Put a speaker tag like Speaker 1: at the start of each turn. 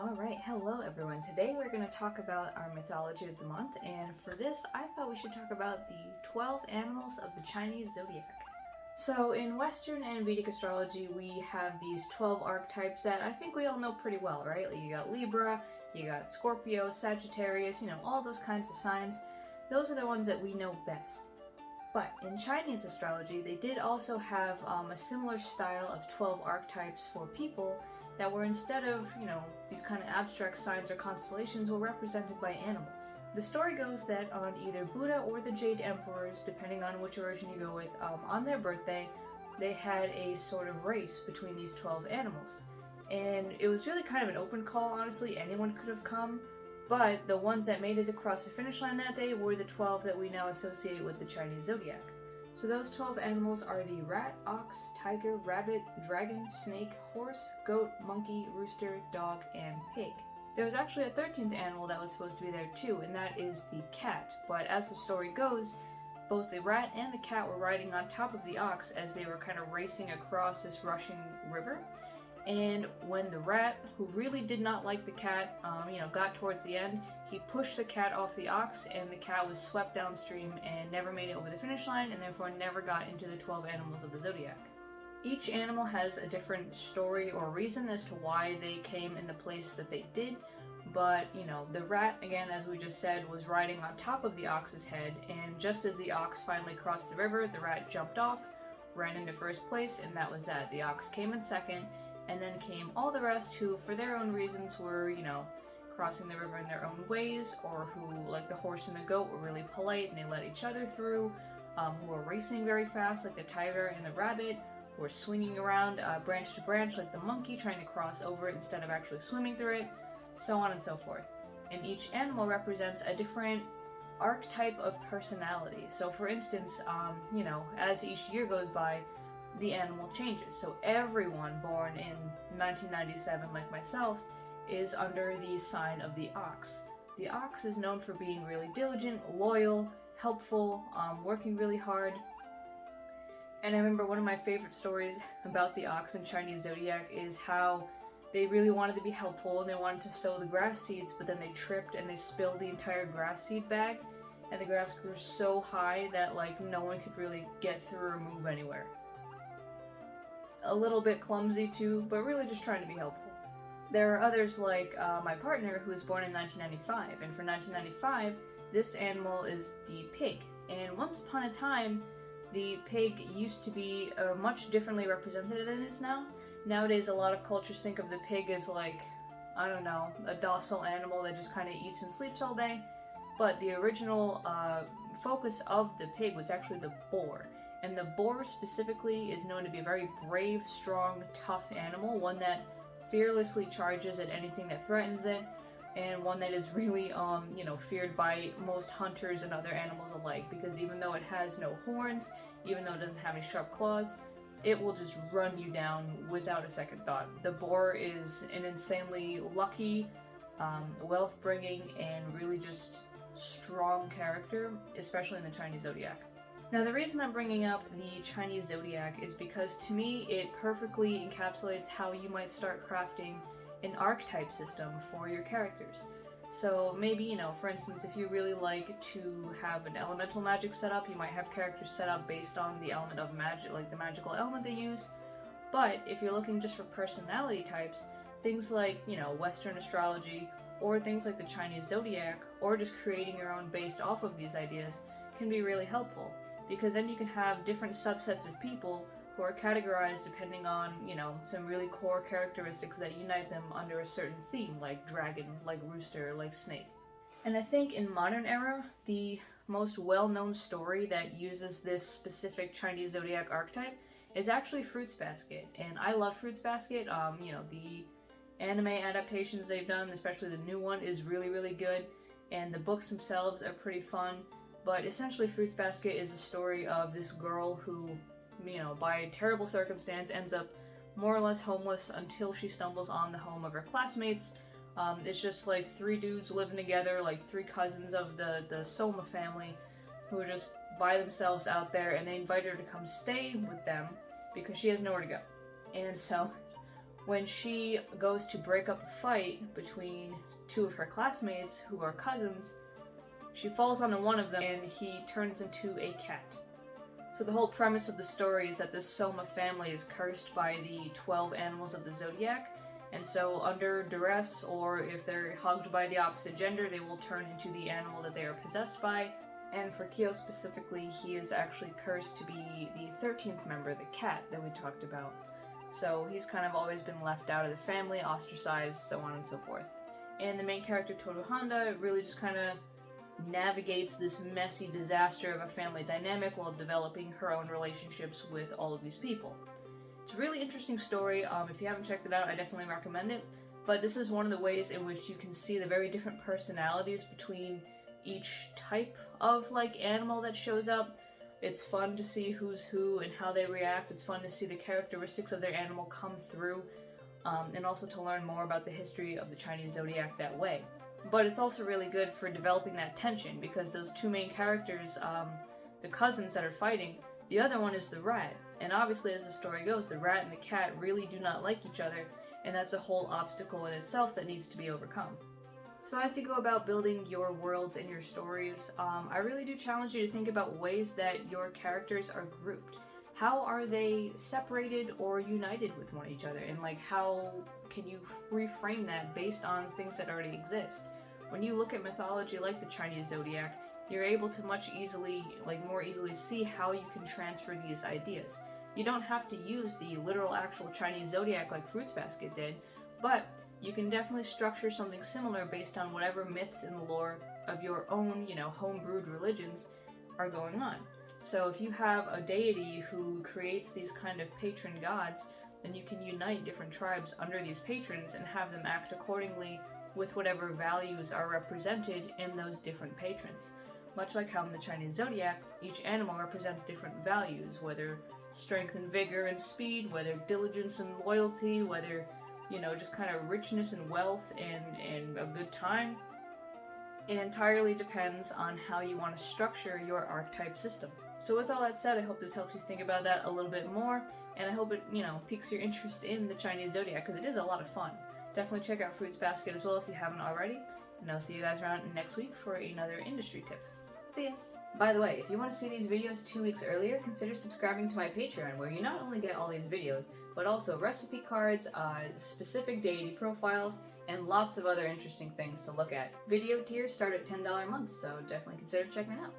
Speaker 1: Alright, hello everyone. Today we're going to talk about our mythology of the month, and for this I thought we should talk about the 12 animals of the Chinese zodiac. So in Western and Vedic astrology we have these 12 archetypes that I think we all know pretty well, right? Like you got Libra, you got Scorpio, Sagittarius, all those kinds of signs. Those are the ones that we know best. But in Chinese astrology they did also have a similar style of 12 archetypes for people that were, instead of, these kind of abstract signs or constellations, were represented by animals. The story goes that on either Buddha or the Jade Emperors, depending on which version you go with, on their birthday, they had a sort of race between these 12 animals. And it was really kind of an open call, honestly. Anyone could have come, but the ones that made it across the finish line that day were the 12 that we now associate with the Chinese zodiac. So those 12 animals are the rat, ox, tiger, rabbit, dragon, snake, horse, goat, monkey, rooster, dog, and pig. There was actually a 13th animal that was supposed to be there too, and that is the cat. But as the story goes, both the rat and the cat were riding on top of the ox as they were kind of racing across this rushing river. And when the rat, who really did not like the cat, got towards the end, he pushed the cat off the ox, and the cat was swept downstream and never made it over the finish line, and therefore never got into the 12 animals of the zodiac. Each animal has a different story or reason as to why they came in the place that they did, but, the rat, again, as we just said, was riding on top of the ox's head, and just as the ox finally crossed the river, the rat jumped off, ran into first place, and that was that. The ox came in second, and then came all the rest who, for their own reasons, were, crossing the river in their own ways, or who, like the horse and the goat, were really polite and they let each other through, who were racing very fast, like the tiger and the rabbit, who were swinging around branch to branch, like the monkey, trying to cross over it instead of actually swimming through it, so on and so forth. And each animal represents a different archetype of personality. So, for instance, as each year goes by, the animal changes. So everyone born in 1997, like myself, is under the sign of the ox. The ox is known for being really diligent, loyal, helpful, working really hard. And I remember one of my favorite stories about the ox in Chinese zodiac is how they really wanted to be helpful and they wanted to sow the grass seeds, but then they tripped and they spilled the entire grass seed bag, and the grass grew so high that no one could really get through or move anywhere. A little bit clumsy too, but really just trying to be helpful. There are others like my partner, who was born in 1995, and for 1995, this animal is the pig. And once upon a time, the pig used to be much differently represented than it is now. Nowadays, a lot of cultures think of the pig as a docile animal that just kind of eats and sleeps all day. But the original focus of the pig was actually the boar. And the boar specifically is known to be a very brave, strong, tough animal, one that fearlessly charges at anything that threatens it, and one that is really, feared by most hunters and other animals alike, because even though it has no horns, even though it doesn't have any sharp claws, it will just run you down without a second thought. The boar is an insanely lucky, wealth-bringing, and really just strong character, especially in the Chinese zodiac. Now, the reason I'm bringing up the Chinese zodiac is because, to me, it perfectly encapsulates how you might start crafting an archetype system for your characters. So maybe, for instance, if you really like to have an elemental magic set up, you might have characters set up based on the element of magic, like the magical element they use. But if you're looking just for personality types, things like, Western astrology, or things like the Chinese zodiac, or just creating your own based off of these ideas, can be really helpful. Because then you can have different subsets of people who are categorized depending on, some really core characteristics that unite them under a certain theme, like dragon, like rooster, like snake. And I think in modern era, the most well-known story that uses this specific Chinese zodiac archetype is actually Fruits Basket. And I love Fruits Basket. The anime adaptations they've done, especially the new one, is really, really good. And the books themselves are pretty fun. But essentially, Fruits Basket is a story of this girl who, by a terrible circumstance, ends up more or less homeless until she stumbles on the home of her classmates. It's just like three dudes living together, like three cousins of the Soma family, who are just by themselves out there, and they invite her to come stay with them because she has nowhere to go. And so, when she goes to break up a fight between two of her classmates who are cousins, she falls onto one of them and he turns into a cat. So the whole premise of the story is that this Soma family is cursed by the 12 animals of the Zodiac, and so under duress, or if they're hugged by the opposite gender, they will turn into the animal that they are possessed by. And for Kyo specifically, he is actually cursed to be the 13th member, the cat that we talked about. So he's kind of always been left out of the family, ostracized, so on and so forth. And the main character, Toru Honda, really just kind of navigates this messy disaster of a family dynamic while developing her own relationships with all of these people. It's a really interesting story. If you haven't checked it out, I definitely recommend it. But this is one of the ways in which you can see the very different personalities between each type of animal that shows up. It's fun to see who's who and how they react. It's fun to see the characteristics of their animal come through, and also to learn more about the history of the Chinese zodiac that way. But it's also really good for developing that tension, because those two main characters, the cousins that are fighting, the other one is the rat. And obviously, as the story goes, the rat and the cat really do not like each other, and that's a whole obstacle in itself that needs to be overcome. So as you go about building your worlds and your stories, I really do challenge you to think about ways that your characters are grouped. How are they separated or united with one each other? And how can you reframe that based on things that already exist? When you look at mythology like the Chinese zodiac, you're able to more easily see how you can transfer these ideas. You don't have to use the literal actual Chinese zodiac like Fruits Basket did, but you can definitely structure something similar based on whatever myths in the lore of your own, homebrewed religions are going on. So if you have a deity who creates these kind of patron gods, then you can unite different tribes under these patrons and have them act accordingly with whatever values are represented in those different patrons. Much like how in the Chinese zodiac, each animal represents different values, whether strength and vigor and speed, whether diligence and loyalty, whether, just kind of richness and wealth and a good time. It entirely depends on how you want to structure your archetype system. So with all that said, I hope this helps you think about that a little bit more, and I hope it, piques your interest in the Chinese zodiac, because it is a lot of fun. Definitely check out Fruits Basket as well if you haven't already, and I'll see you guys around next week for another industry tip. See ya! By the way, if you want to see these videos 2 weeks earlier, consider subscribing to my Patreon, where you not only get all these videos, but also recipe cards, specific deity profiles, and lots of other interesting things to look at. Video tiers start at $10 a month, so definitely consider checking it out.